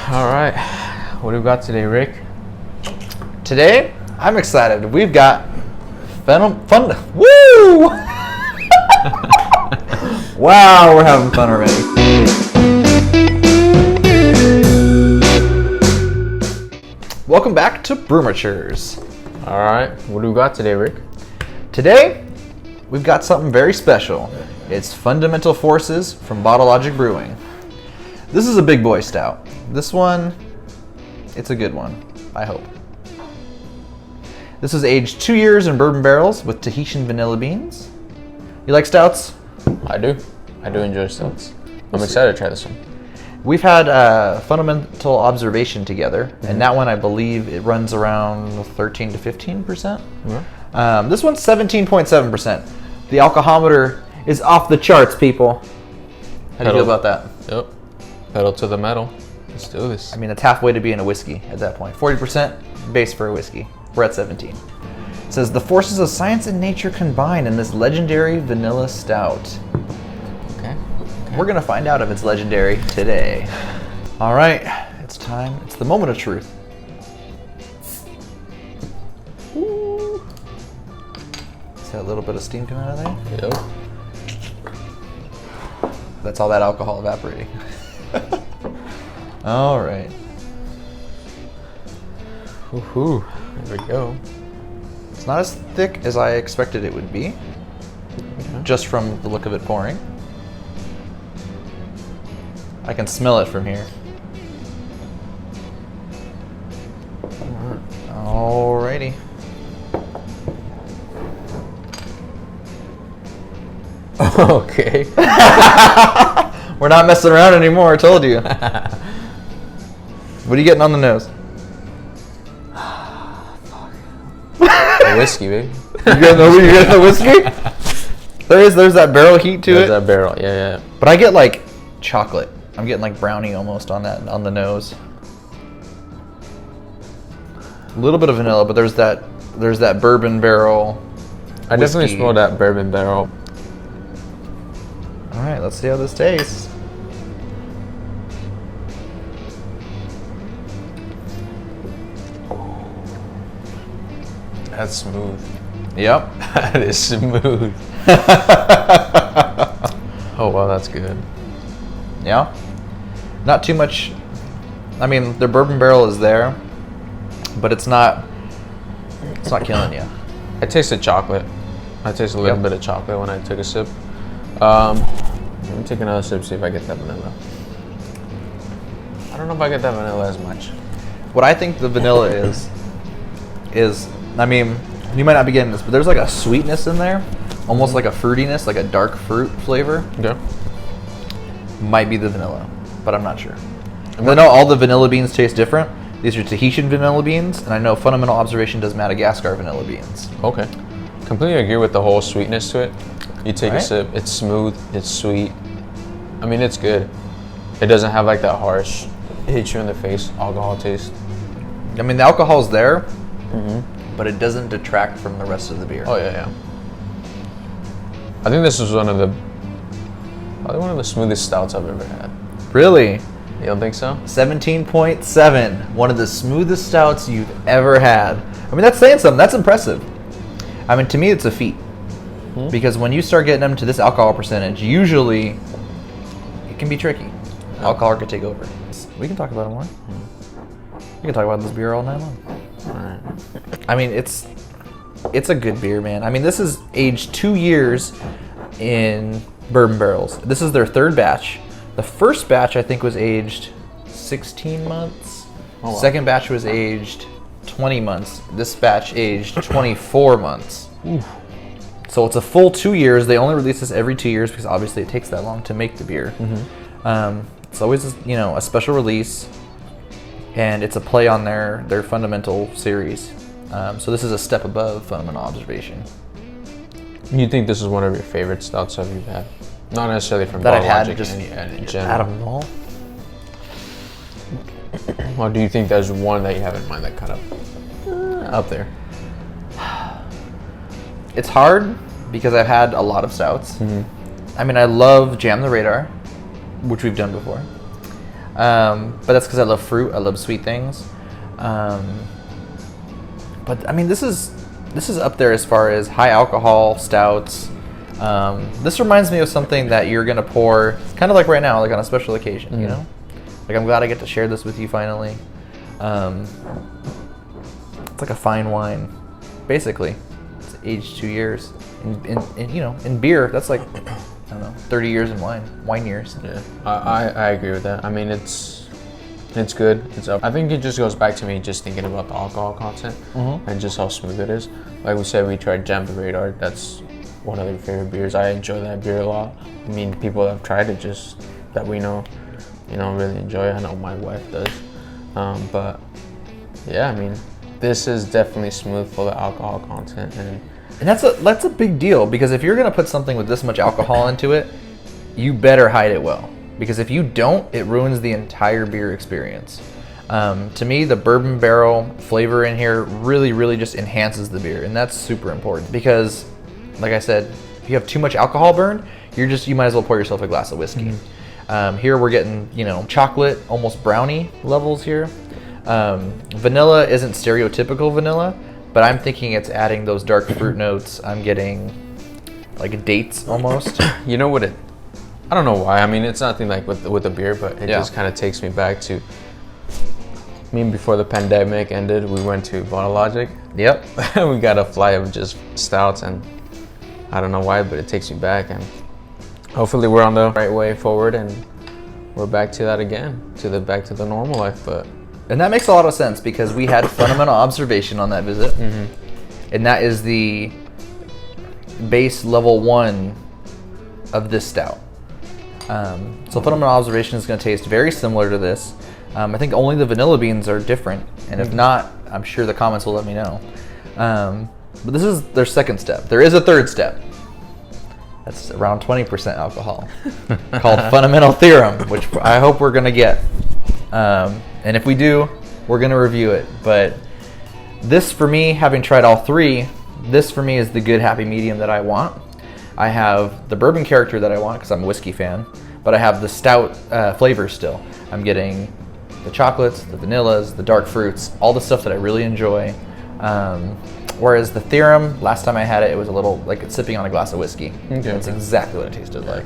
All right, what do we got today, Rick? Today, I'm excited. We've got fun. Woo! Wow, we're having fun already. Welcome back to Brewmatures. All right, what do we got today, Rick? Today, we've got something very special. It's Fundamental Forces from Bottle Logic Brewing. This is a big boy stout. This one, it's a good one, I hope. This is aged 2 years in bourbon barrels with Tahitian vanilla beans. You like stouts? I do enjoy stouts. I'm excited to try this one. We've had a fundamental observation together, and that one I believe it runs around 13 to 15%. This one's 17.7%. The alcohometer is off the charts, people. How do you feel about that? Yep. Pedal to the metal. Let's do this. I mean, it's halfway to being a whiskey at that point. 40% base for a whiskey. We're at 17. It says, the forces of science and nature combine in this legendary vanilla stout. Okay. We're going to find out if it's legendary today. All right, it's time. It's the moment of truth. Ooh. Is that a little bit of steam coming out of there? Yep. That's all that alcohol evaporating. All right. Woohoo. There we go. It's not as thick as I expected it would be, just from the look of it pouring. I can smell it from here. Alrighty. Okay. We're not messing around anymore, I told you. What are you getting on the nose? The whiskey, baby. You getting the whiskey? There's that barrel heat to it. That barrel, yeah. But I get like chocolate. I'm getting like brownie almost on that, on the nose. A little bit of vanilla, but there's that bourbon barrel. I definitely smell that bourbon barrel. All right, let's see how this tastes. That's smooth. Yep. That is smooth. Oh wow, that's good. Yeah. Not too much. I mean, the bourbon barrel is there, but it's not killing you. I tasted chocolate. I taste a little bit of chocolate when I took a sip. Let me take another sip, see if I get that vanilla. I don't know if I get that vanilla as much. What I think the vanilla is, I mean, you might not be getting this, but there's like a sweetness in there, almost like a fruitiness, like a dark fruit flavor. Okay. Might be the vanilla, but I'm not sure. I know all the vanilla beans taste different. These are Tahitian vanilla beans, and I know Fundamental Observation does Madagascar vanilla beans. Okay. Completely agree with the whole sweetness to it. You take a sip, it's smooth, it's sweet. I mean, it's good. It doesn't have like that harsh, hit you in the face alcohol taste. I mean, the alcohol's there, but it doesn't detract from the rest of the beer. Oh yeah. I think this is probably one of the smoothest stouts I've ever had. Really? You don't think so? 17.7, one of the smoothest stouts you've ever had. I mean, that's saying something. That's impressive. I mean, to me, it's a feat. Because when you start getting them to this alcohol percentage, usually it can be tricky. Alcohol could take over. We can talk about it more. We can talk about this beer all night long. All right. I mean, it's a good beer, man. I mean, this is aged 2 years in bourbon barrels. This is their third batch. The first batch, I think, was aged 16 months. Oh, wow. Second batch was aged 20 months. This batch aged 24 months. Oof. So it's a full 2 years. They only release this every 2 years because obviously it takes that long to make the beer. It's always, a special release, and it's a play on their Fundamental series. So this is a step above Fundamental Observation. You think this is one of your favorite stouts that you've had? Not necessarily from That I've Bottle had Logic, just in general. out of all. Or do you think there's one that you have in mind that kind of up there? It's hard because I've had a lot of stouts. I mean, I love Jam the Radar, which we've done before. but that's because I love fruit. I love sweet things. But I mean, this is up there as far as high alcohol stouts. This reminds me of something that you're gonna pour, kind of like right now, like on a special occasion. You know, like I'm glad I get to share this with you finally. It's like a fine wine, basically. It's aged 2 years. In beer, that's like, I don't know, 30 years in wine years. Yeah, I agree with that. I mean, it's good. It's up. I think it just goes back to me just thinking about the alcohol content and just how smooth it is. Like we said, we tried Jam the Radar. That's one of their favorite beers. I enjoy that beer a lot. I mean, people that have tried it just that we know, really enjoy it. I know my wife does. But yeah, I mean, this is definitely smooth, full of alcohol content, and that's a big deal, because if you're gonna put something with this much alcohol into it, you better hide it well, because if you don't, it ruins the entire beer experience. To me, the bourbon barrel flavor in here really, really just enhances the beer, and that's super important, because, like I said, if you have too much alcohol burn, you might as well pour yourself a glass of whiskey. Here we're getting, chocolate, almost brownie levels here. Vanilla isn't stereotypical vanilla, but I'm thinking it's adding those dark fruit notes. I'm getting like dates almost. You know what I don't know why. I mean, it's nothing like with the beer, but it just kind of takes me back to, before the pandemic ended, we went to Bottle Logic. Yep. We got a flight of just stouts, and I don't know why, but it takes me back, and hopefully we're on the right way forward, and we're back to that again, back to the normal life, And that makes a lot of sense, because we had fundamental observation on that visit, and that is the base level 1 of this stout. So fundamental observation is going to taste very similar to this. I think only the vanilla beans are different, and if not, I'm sure the comments will let me know. But this is their second step. There is a third step. That's around 20% alcohol, called fundamental theorem, which I hope we're going to get. And if we do, we're going to review it. But this, for me, having tried all three, this for me is the good happy medium that I want. I have the bourbon character that I want, because I'm a whiskey fan, but I have the stout flavors still. I'm getting the chocolates, the vanillas, the dark fruits, all the stuff that I really enjoy. Whereas the theorem, last time I had it, it was a little like it's sipping on a glass of whiskey. That's exactly what it tasted like.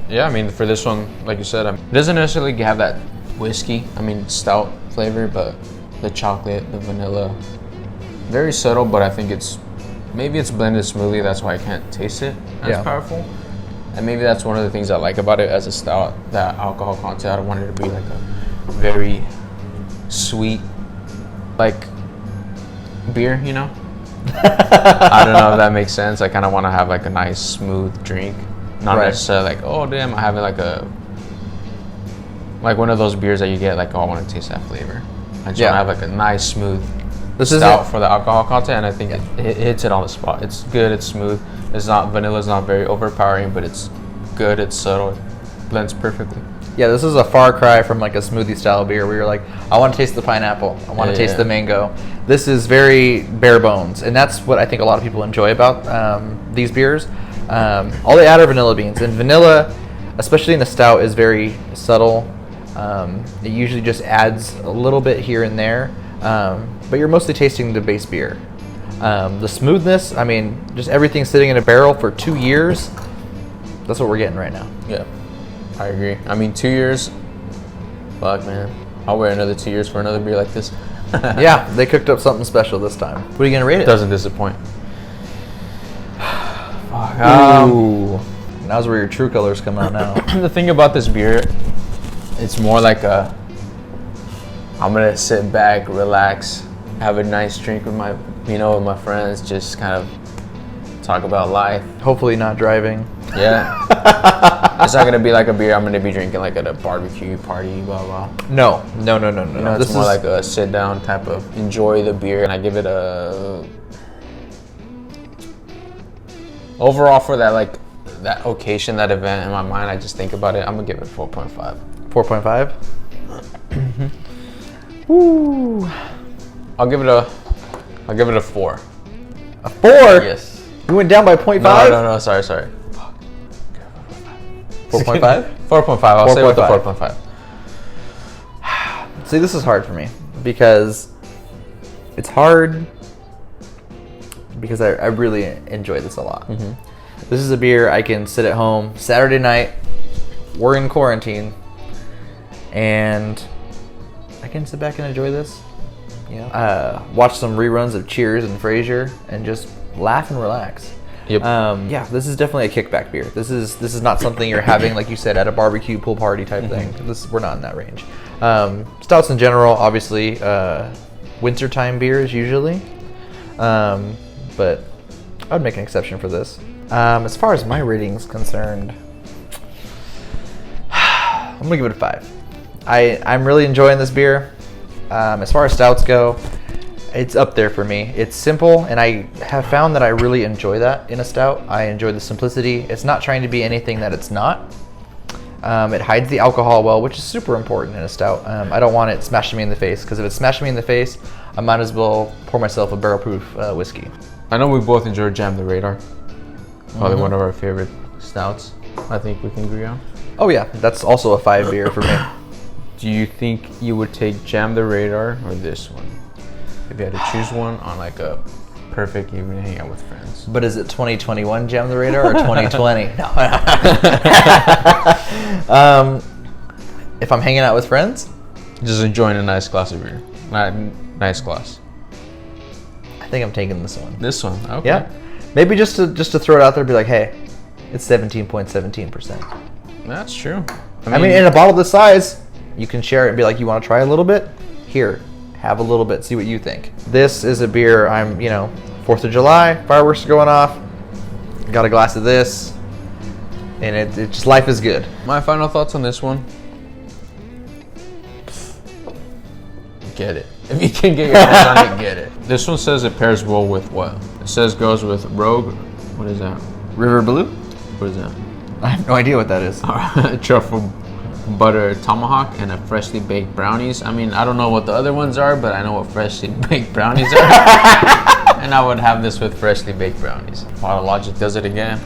Yeah, I mean, for this one, like you said, it doesn't necessarily have that whiskey, stout flavor, but the chocolate, the vanilla, very subtle, but I think maybe it's blended smoothly, that's why I can't taste it as powerful. And maybe that's one of the things I like about it as a stout, that alcohol content. I don't want it to be like a very sweet, like beer, I don't know if that makes sense. I kind of want to have like a nice smooth drink, not necessarily like, oh damn, I have it like one of those beers that you get like, oh, I want to taste that flavor. I just want to have like a nice smooth stout for the alcohol content, and I think it hits it on the spot. It's good, it's smooth. Vanilla's not very overpowering, but it's good, it's subtle, it blends perfectly. Yeah, this is a far cry from like a smoothie style beer where you're like, I want to taste the pineapple, I want to taste the mango. This is very bare bones, and that's what I think a lot of people enjoy about these beers. All they add are vanilla beans, and vanilla, especially in the stout, is very subtle. It usually just adds a little bit here and there, but you're mostly tasting the base beer. The smoothness, just everything sitting in a barrel for 2 years, that's what we're getting right now. Yeah, I agree. 2 years, fuck man, I'll wait another 2 years for another beer like this. Yeah, they cooked up something special this time. What are you gonna rate it? Doesn't disappoint. Ooh, now's where your true colors come out now. The thing about this beer, it's more like I'm gonna sit back, relax, have a nice drink with my friends, just kind of talk about life. Hopefully not driving. Yeah. It's not gonna be like a beer I'm gonna be drinking like at a barbecue party, blah blah. No. It's more like a sit down type of enjoy the beer, and I give it overall for that that occasion, that event in my mind. I just think about it. I'm gonna give it 4.5. 4.5. Woo. I'll give it a 4. A 4? Yes. You went down by 0.5? No. Sorry. 4.5? 4.5. I'll stay with the 4.5. See, this is hard for me because it's hard because I really enjoy this a lot. This is a beer I can sit at home Saturday night. We're in quarantine, and I can sit back and enjoy this. Watch some reruns of Cheers and Frasier, and just laugh and relax. Yep. Yeah, this is definitely a kickback beer. This is not something you're having, like you said, at a barbecue pool party type thing. We're not in that range. Stouts in general, obviously, wintertime beers usually, but I'd make an exception for this. As far as my rating's concerned, I'm gonna give it a 5. I'm really enjoying this beer. As far as stouts go, it's up there for me. It's simple, and I have found that I really enjoy that in a stout. I enjoy the simplicity. It's not trying to be anything that it's not. It hides the alcohol well, which is super important in a stout. I don't want it smashing me in the face, because if it's smashing me in the face, I might as well pour myself a barrel proof whiskey. I know we both enjoy Jam the Radar. Probably one of our favorite stouts. I think we can agree on. Oh yeah, that's also a 5 beer for me. Do you think you would take Jam the Radar or this one? If you had to choose one on like a perfect evening hang out with friends. But is it 2021 Jam the Radar or 2020? No. If I'm hanging out with friends? Just enjoying a nice glass of beer. Nice glass. I think I'm taking this one. This one, okay. Yeah. Maybe just to throw it out there, be like, hey, it's 17.17%. That's true. I mean, in a bottle this size, you can share it and be like, you want to try a little bit? Here, have a little bit, see what you think. This is a beer, 4th of July, fireworks are going off, got a glass of this, and it just, life is good. My final thoughts on this one. Get it. If you can get your hands on it, get it. This one says it pairs well with what? It says goes with Rogue. What is that? River Blue? What is that? I have no idea what that is. Truffle butter tomahawk and a freshly baked brownies. I mean, I don't know what the other ones are, but I know what freshly baked brownies are. And I would have this with freshly baked brownies. Bottle Logic does it again.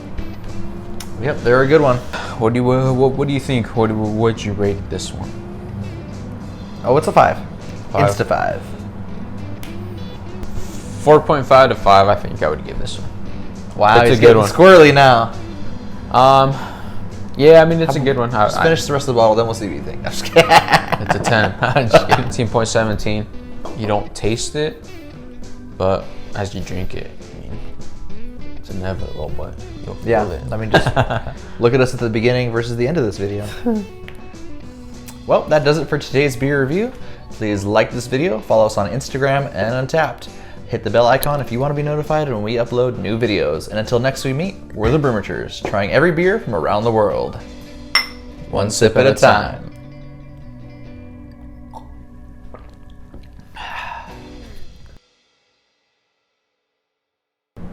Yep, they're a good one. What do you think? What would you rate this one? Oh, it's a 5. 5. Insta 5. 4.5 to 5, I think I would give this one. Wow, It's he's a good getting one. squirrely now. Yeah, I mean, it's a good one. Just finish the rest of the bottle, then we'll see what you think. I'm just kidding. It's a 10. 18.17. You don't taste it, but as you drink it, I mean, it's inevitable, but you'll feel it. I mean, just look at us at the beginning versus the end of this video. Well, that does it for today's beer review. Please like this video, follow us on Instagram and Untappd. Hit the bell icon if you want to be notified when we upload new videos. And until next we meet, we're the Brewmatures, trying every beer from around the world. One sip at a time.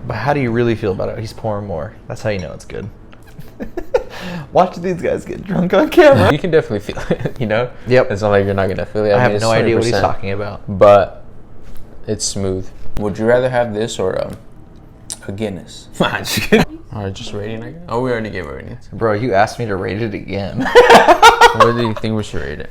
But how do you really feel about it? He's pouring more. That's how you know it's good. Watch these guys get drunk on camera. You can definitely feel it, Yep. It's not like you're not going to feel it. I mean, have no idea what he's talking about. But it's smooth. Would you rather have this or a Guinness? Alright, just rating again? Oh, we already gave a rating. Bro, you asked me to rate it again. What do you think we should rate it?